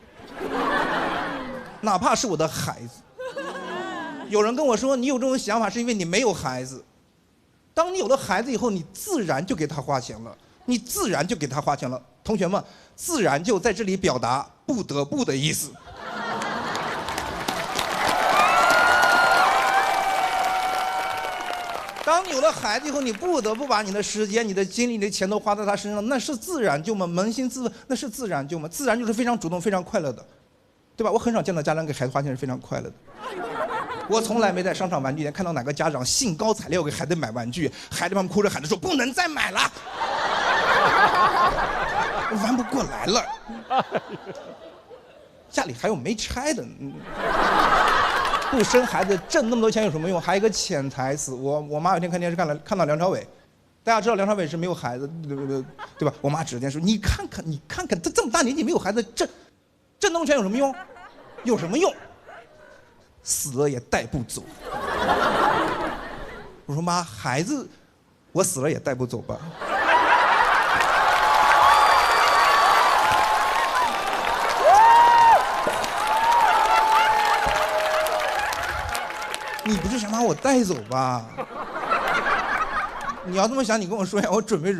哪怕是我的孩子。有人跟我说，你有这种想法是因为你没有孩子。当你有了孩子以后，你自然就给他花钱了，你自然就给他花钱了。同学们，自然就在这里表达不得不的意思。当你有了孩子以后，你不得不把你的时间、你的精力、你的钱都花在他身上，那是自然就吗？扪心自问，那是自然就吗？自然就是非常主动、非常快乐的，对吧？我很少见到家长给孩子花钱是非常快乐的。我从来没在商场玩具店看到哪个家长兴高采烈给孩子买玩具，孩子们哭着喊着说不能再买了，我玩不过来了，家里还有没拆的。不生孩子挣那么多钱有什么用？还有一个潜台词，我妈有天看电视看到梁朝伟，大家知道梁朝伟是没有孩子，对吧？我妈指着电视说：“你看看，他这么大年纪没有孩子，挣那么多钱有什么用？有什么用？死了也带不走。”我说妈，孩子我死了也带不走吧。你不是想把我带走吧？你要这么想，你跟我说呀，我准备。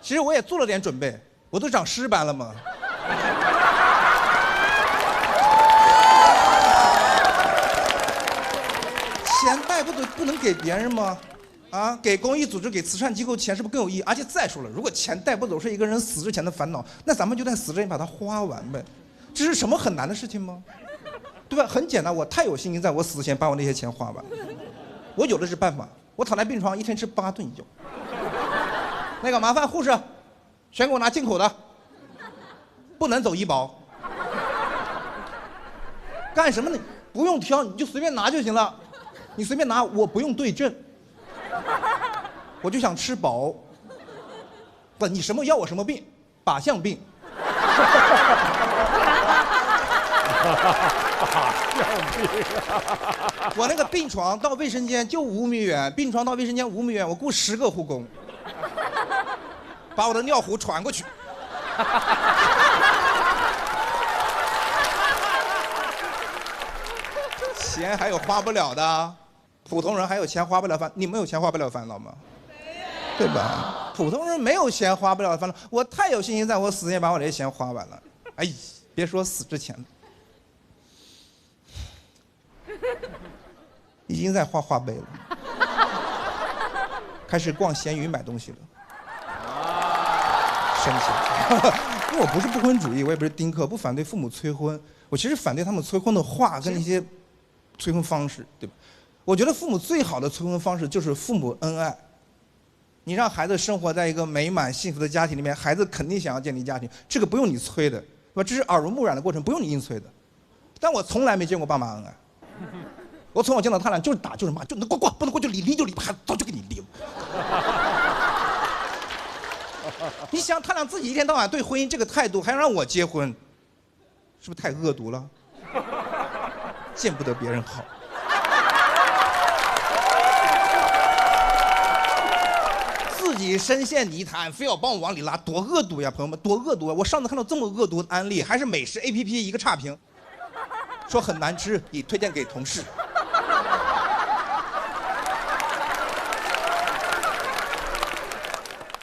其实我也做了点准备，我都长尸斑了嘛。钱带不走，不能给别人吗？啊，给公益组织、给慈善机构钱是不是更有意义？而且再说了，如果钱带不走是一个人死之前的烦恼，那咱们就在死之前把它花完呗。这是什么很难的事情吗？对吧？很简单，我太有信心，在我死之前把我那些钱花完。我有的是办法，我躺在病床，一天吃8顿药。那个麻烦护士，全给我拿进口的，不能走医保。干什么呢？不用挑，你就随便拿就行了。你随便拿，我不用对症。我就想吃饱。不，你什么要我什么病？靶向病。我那个病床到卫生间就5米远，病床到卫生间5米远，我雇10个护工，把我的尿壶传过去。钱还有花不了的，普通人还有钱花不了烦，你们有钱花不了烦恼吗？对吧？普通人没有钱花不了烦恼，我太有信心，在我死前把我这些钱花完了。哎，别说死之前了，已经在画画碑了，开始逛闲鱼买东西了。生气，因为我不是不婚主义，我也不是丁克，不反对父母催婚，我其实反对他们催婚的话跟那些催婚方式，对吧？我觉得父母最好的催婚方式就是父母恩爱。你让孩子生活在一个美满幸福的家庭里面，孩子肯定想要建立家庭，这个不用你催的，对吧？这是耳濡目染的过程，不用你硬催的。但我从来没见过爸妈恩爱，我从小见到他俩就是打就是骂，就能过过，不能过就离，离就离，孩子早就跟你离了。你想他俩自己一天到晚对婚姻这个态度，还让我结婚，是不是太恶毒了？见不得别人好。自己深陷泥潭，非要帮我往里拉，多恶毒呀，朋友们，多恶毒啊！我上次看到这么恶毒的案例，还是美食 APP 一个差评，说很难吃，已推荐给同事。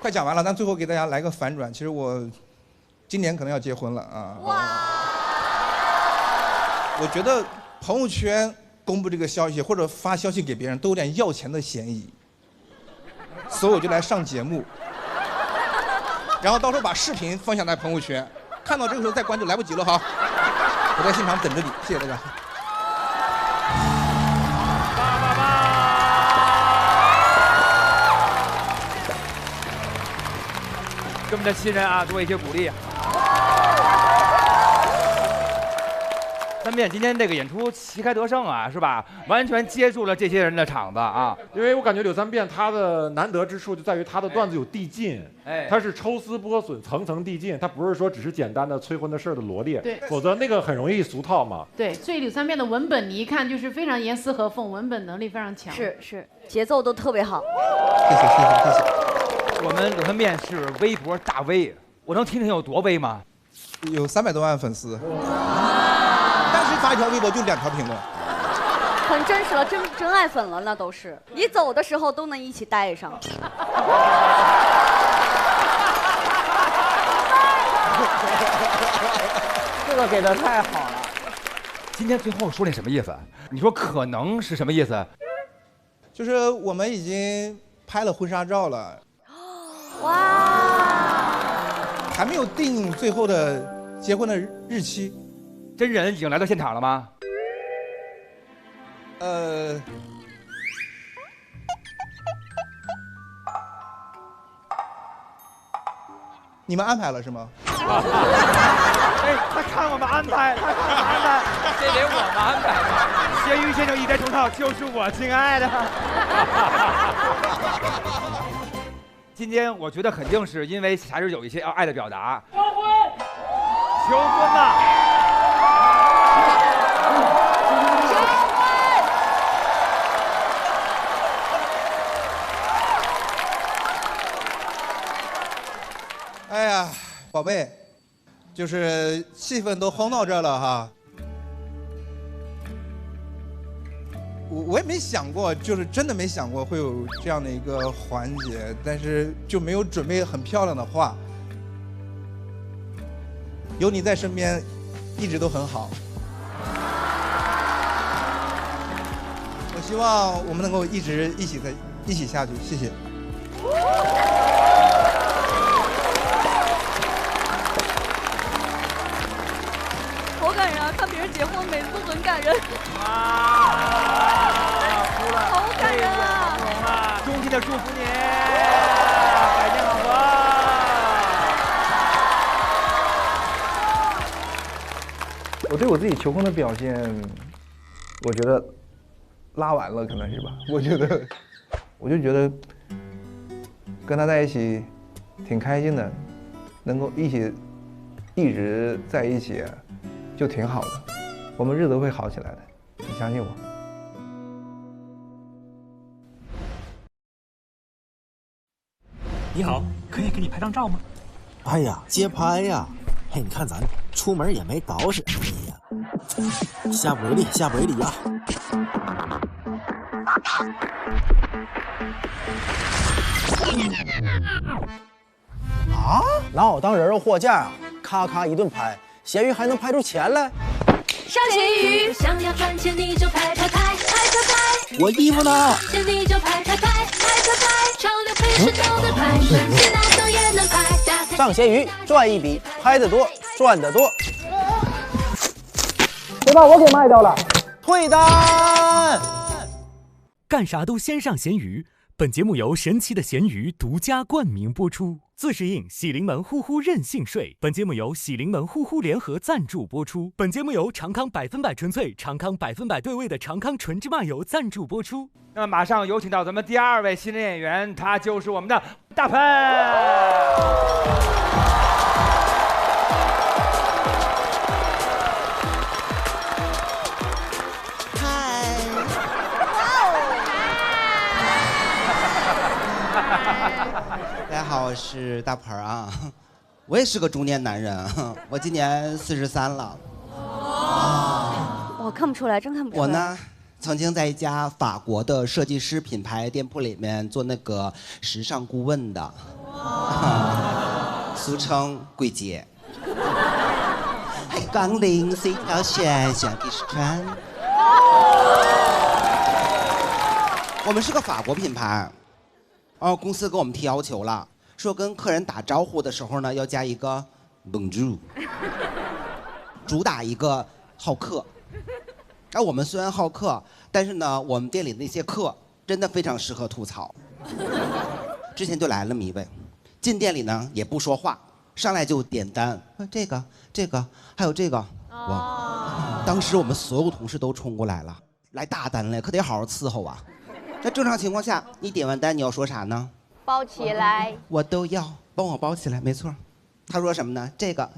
快讲完了，但最后给大家来个反转。其实我今年可能要结婚了啊！哇！我觉得朋友圈公布这个消息或者发消息给别人都有点要钱的嫌疑。所以我就来上节目，然后到时候把视频分享在朋友圈，看到这个时候再关就来不及了哈。我在现场等着你，谢谢大家。给我们的新人啊多一些鼓励。三变今天这个演出旗开得胜啊，是吧？完全接住了这些人的场子啊！因为我感觉柳三变他的难得之处就在于他的段子有递进，他是抽丝剥笋、层层递进，他不是说只是简单的催婚的事儿的罗列，对，否则那个很容易俗套嘛。对，所以柳三变的文本你一看就是非常严丝合缝，文本能力非常强，是，节奏都特别好。谢谢。我们柳三变是微博大 V， 我能听听有多微吗？有300多万粉丝。但是发一条微博就2条评论，很真实了，真爱粉了，那都是你走的时候都能一起带上。这个给的太好了。今天最后说那什么意思？你说可能是什么意思？就是我们已经拍了婚纱照了，哇，还没有定最后的结婚的日期。真人已经来到现场了吗？你们安排了是吗？哎，他看我们安排，这得我们安排吗？咸鱼先生一代通套就是我亲爱的。今天我觉得肯定是因为还是有一些爱的表达。求婚了。哎呀，宝贝，就是气氛都烘到这儿了哈。我也没想过，就是真的没想过会有这样的一个环节，但是就没有准备很漂亮的话。有你在身边，一直都很好。我希望我们能够一直一起在一起下去，谢谢。好感人啊！看别人结婚每次都很感人。哭了，好感人啊！衷心的祝福你，百年好合。我对我自己求婚的表现，我觉得拉完了，可能是吧。我就觉得跟他在一起挺开心的，能够一直在一起，就挺好的。我们日子会好起来的，你相信我。你好，可以给你拍张照吗？哎呀，街拍呀！嘿，你看咱出门也没捯饬，哎呀，下不为例，下不为例呀！啊，拿我当人肉货架啊！咔咔一顿拍，咸鱼还能拍出钱来？上咸鱼，想要赚钱你就拍拍拍拍拍拍。我衣服呢？钱你就拍拍拍拍拍拍，潮流配饰都能拍，赚钱哪种也能拍。上咸鱼赚一笔，拍得多，赚得多。别把我给卖掉了，退单。干啥都先上咸鱼。本节目由神奇的咸鱼独家冠名播出，自适应喜临门呼呼任性睡。本节目由喜临门呼呼联合赞助播出。本节目由长康100%纯粹、长康100%对味的长康纯芝麻油赞助播出。那么马上有请到咱们第2位新人演员，他就是我们的大鹏。大家好，我是大鹏啊，我也是个中年男人，我今年43了。我看不出来，真看不出来。我呢，曾经在一家法国的设计师品牌店铺里面做那个时尚顾问的，俗称柜姐。钢铃是一条线，像给是穿。我们是个法国品牌。公司给我们提要求了，说跟客人打招呼的时候呢，要加一个 Bonjour， 主打一个好客。我们虽然好客，但是呢，我们店里的那些客真的非常适合吐槽。之前就来了这么一位，进店里呢也不说话，上来就点单，这个，还有这个。哇！当时我们所有同事都冲过来了，来大单了，可得好好伺候啊。在正常情况下，你点完单你要说啥呢？包起来。我都要，帮我包起来，没错。他说什么呢？这个，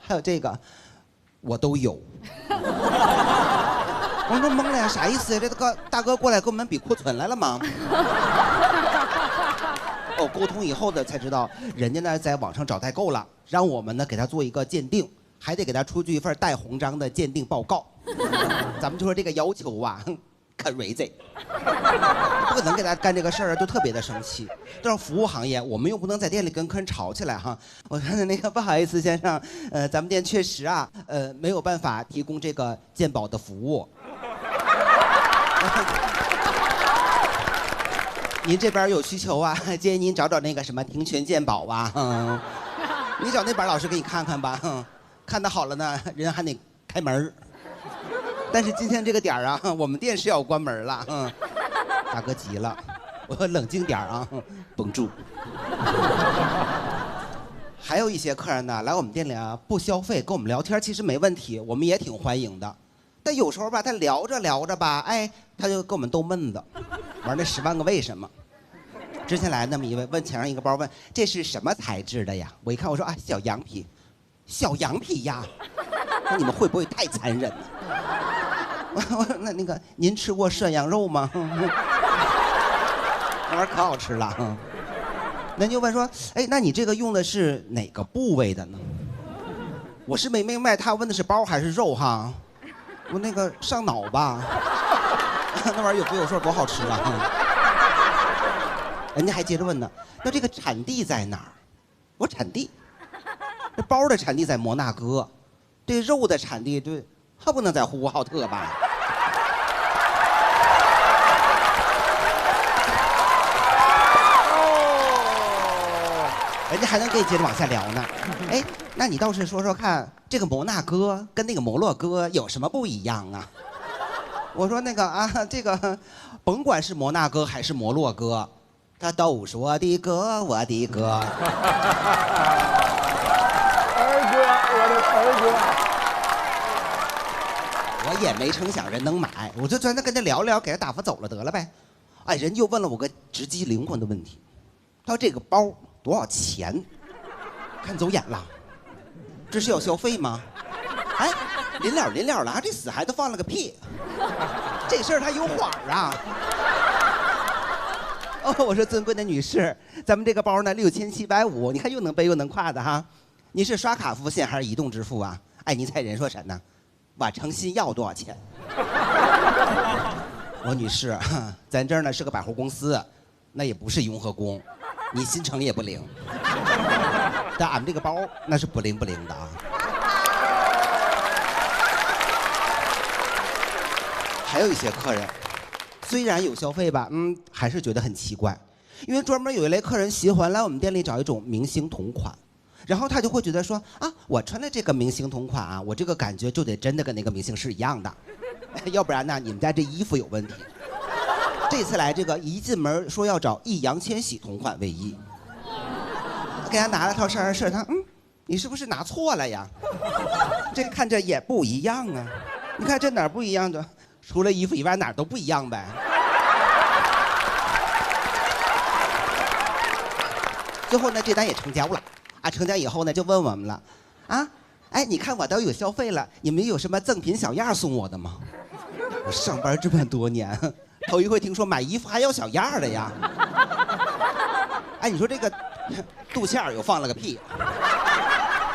还有这个，我都有。我说懵了呀，啥意思呀？这个大哥过来跟我们比库存来了吗？沟通以后的才知道，人家呢在网上找代购了，让我们呢给他做一个鉴定，还得给他出具一份带红章的鉴定报告。咱们就说这个要求啊。可瑞子，不可能给他干这个事儿，就特别的生气。这种服务行业，我们又不能在店里跟客人吵起来哈。我说那个不好意思，先生，咱们店确实啊，没有办法提供这个鉴宝的服务。您这边有需求啊，建议您找那个什么庭泉鉴宝啊，你找那边老师给你看看吧，看得好了呢，人还得开门。但是今天这个点儿啊，我们店是要关门了。大哥急了，我说冷静点啊，绷住。还有一些客人呢，来我们店里啊不消费，跟我们聊天其实没问题，我们也挺欢迎的。但有时候吧，他聊着吧，他就跟我们逗闷子，玩那10万个为什么。之前来那么一位，问墙上一个包，问这是什么材质的呀？我一看，我说小羊皮，小羊皮呀。那你们会不会太残忍了？我说那个您吃过涮羊肉吗？那玩意儿可好吃了。人就问说，那你这个用的是哪个部位的呢？我是没明白他问的是包还是肉哈。我那个上脑吧。那玩意儿有肥有瘦，多好吃啊。人家还接着问呢，那这个产地在哪儿？我产地，这包的产地在摩纳哥，这肉的产地对。他不能在呼和浩特吧？人家还能跟你接着往下聊呢。哎，那你倒是说说看，这个摩纳哥跟那个摩洛哥有什么不一样啊？我说那个啊，这个甭管是摩纳哥还是摩洛哥，它都是我的歌，我的歌。儿歌，我的儿歌。我也没成想人能买，我就专门跟他聊聊，给他打发走了得了呗。哎，人就问了我个直击灵魂的问题，他说这个包多少钱？看走眼了，这是要消费吗？哎，临了啊，这死孩子放了个屁，这事儿他有谎啊。哦，我说尊贵的女士，咱们这个包呢6750，你看又能背又能挎的哈。你是刷卡付现还是移动支付啊？哎，你猜人说什么呢？我诚心要多少钱？我女士，咱这儿呢是个百货公司，那也不是雍和宫，你心诚也不灵。但俺们这个包那是不灵不灵的啊。还有一些客人，虽然有消费吧，还是觉得很奇怪，因为专门有一类客人喜欢来我们店里找一种明星同款。然后他就会觉得说啊，我穿的这个明星同款啊，我这个感觉就得真的跟那个明星是一样的，要不然呢，你们家这衣服有问题。这次来这个一进门说要找易烊千玺同款卫衣，给他拿了套上身试，他你是不是拿错了呀？这看着也不一样啊，你看这哪儿不一样的？除了衣服以外哪儿都不一样呗。最后呢，这单也成交了。啊，成交以后呢，就问我们了，啊，哎，你看我都有消费了，你们有什么赠品小样送我的吗？我上班这么多年，头一回听说买衣服还要小样的呀。哎，你说这个肚脐眼又放了个屁，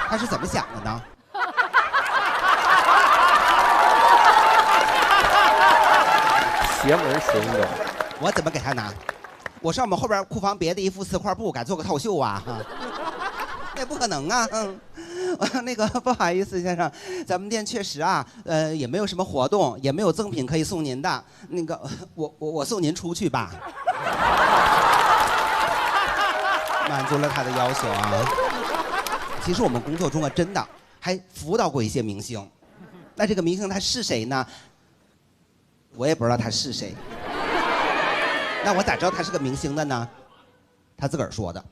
他是怎么想的呢？邪门行的，我怎么给他拿？我上我们后边库房别的一副4块布，敢做个套袖啊？那不可能啊！那个不好意思，先生，咱们店确实啊，也没有什么活动，也没有赠品可以送您的。那个，我送您出去吧。满足了他的要求啊。其实我们工作中啊，真的还辅导过一些明星。那这个明星他是谁呢？我也不知道他是谁。那我咋知道他是个明星的呢？他自个儿说的。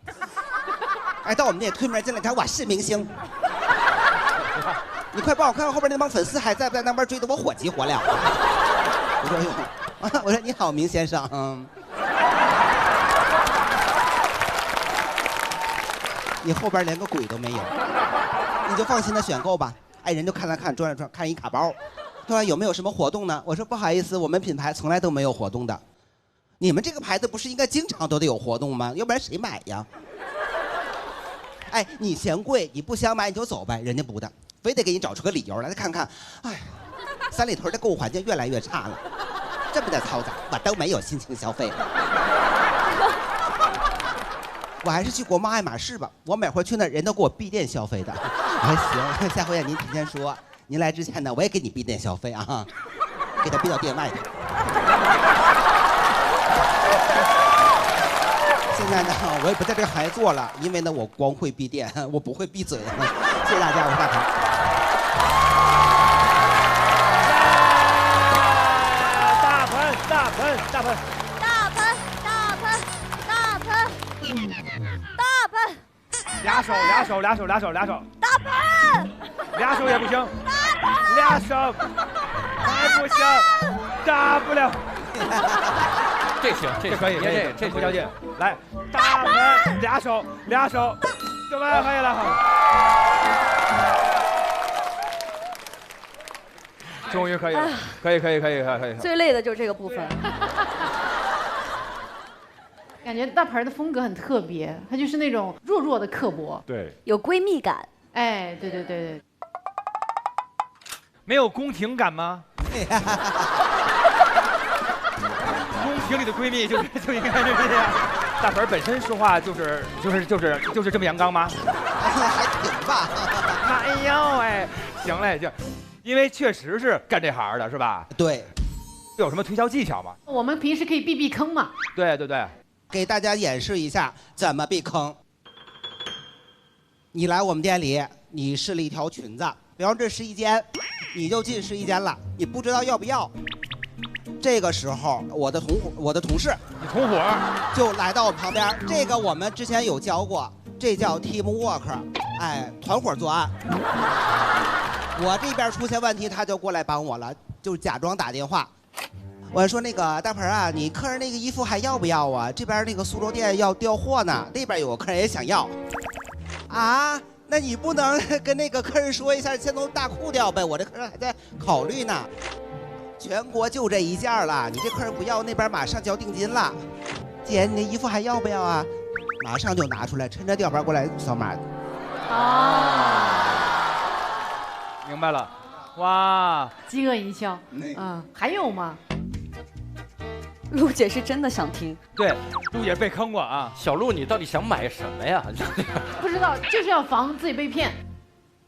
哎，到我们店推门进来，他说我是明星。你快帮我看看后边那帮粉丝还在不在那边追得我火急火燎。我说哟，我说你好，明先生。你后边连个鬼都没有，你就放心的选购吧。哎，人就看了看，转了转，看一卡包，他说有没有什么活动呢？我说不好意思，我们品牌从来都没有活动的。你们这个牌子不是应该经常都得有活动吗？要不然谁买呀？哎，你嫌贵，你不想买你就走呗，人家不的，非得给你找出个理由来。再看看，哎，三里屯的购物环境越来越差了，这么的嘈杂，我都没有心情消费了。我还是去国贸爱马仕吧，我每回去那人都给我闭店消费的。哎，行，下回您提前说，您来之前呢，我也给你闭店消费啊，给他闭到店外头。现在呢，我也不在这个行业做了，因为呢，我光会闭店，我不会闭嘴。谢谢大家，我是大鹏。大盆，大盆，大盆，大盆，大盆，大盆，大盆，俩手，俩手，俩手，俩手，俩手，大盆，俩手也不行，俩手还不行，大不了。这行，这可以，这不较劲。来，大盆，俩手，俩手，就完可以了。终于可以了，可以。最累的就是这个部分。感觉大盆的风格很特别，它就是那种弱弱的刻薄，对，有闺蜜感。哎，对。没有宫廷感吗？宫廷里的闺蜜就应该是这样。大盆本身说话就是这么阳刚吗？还挺吧。哎呦喂，行嘞，就因为确实是干这行的，是吧？对。有什么推销技巧吗？我们平时可以避坑嘛。对，给大家演示一下怎么避坑。你来我们店里，你试了一条裙子，比方这试衣间，你就进试衣间了，你不知道要不要。这个时候，我的同事，你同伙就来到我旁边。这个我们之前有教过，这叫 team work， 哎，团伙作案。我这边出现问题，他就过来帮我了，就假装打电话。我说那个大盆啊，你客人那个衣服还要不要啊？这边那个苏州店要调货呢，那边有个客人也想要。啊，那你不能跟那个客人说一下，先从大裤调呗？我这客人还在考虑呢。全国就这一件了，你这客人不要，那边马上交定金了。姐，你那衣服还要不要啊？马上就拿出来，抻着吊牌过来扫码。明白了，哇，饥饿营销，还有吗？陆姐是真的想听，对，陆姐被坑过啊。小陆，你到底想买什么呀？不知道，就是要防自己被骗。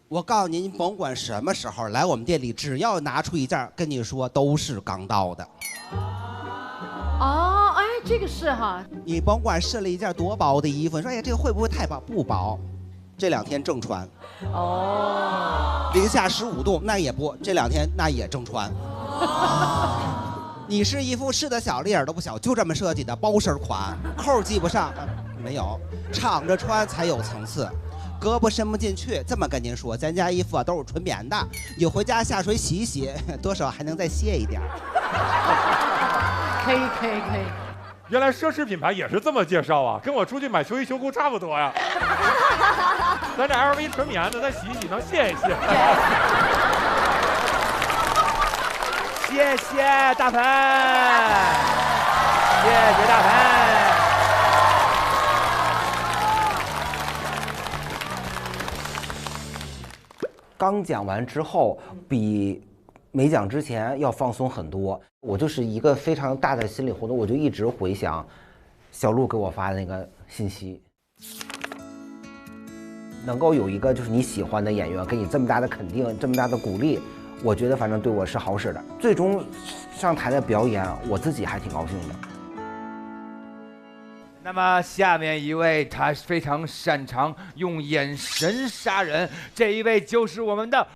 我告诉您，你甭管什么时候来我们店里，只要拿出一件，跟你说都是刚到的。哦，哎，这个是哈。你甭管试了一件多薄的衣服，你说哎呀，这个会不会太薄？不薄，这2天正穿。哦。零下15度，那也不，这2天那也正穿。你试衣服试的小，一点都不小，就这么设计的包身款，扣系不上，没有，敞着穿才有层次。胳膊伸不进去，这么跟您说，咱家衣服啊都是纯棉的，你回家下水洗一洗，多少还能再卸一点。可以。原来奢侈品牌也是这么介绍啊，跟我出去买秋衣秋裤差不多呀。咱这 LV 纯棉的，咱洗一洗能卸一卸。谢谢大盆，谢谢大盆。刚讲完之后，比没讲之前要放松很多。我就是一个非常大的心理活动，我就一直回想小鹿给我发的那个信息。能够有一个就是你喜欢的演员给你这么大的肯定，这么大的鼓励，我觉得反正对我是好使的。最终上台的表演，我自己还挺高兴的。那么下面一位，他非常擅长用眼神杀人，这一位就是我们的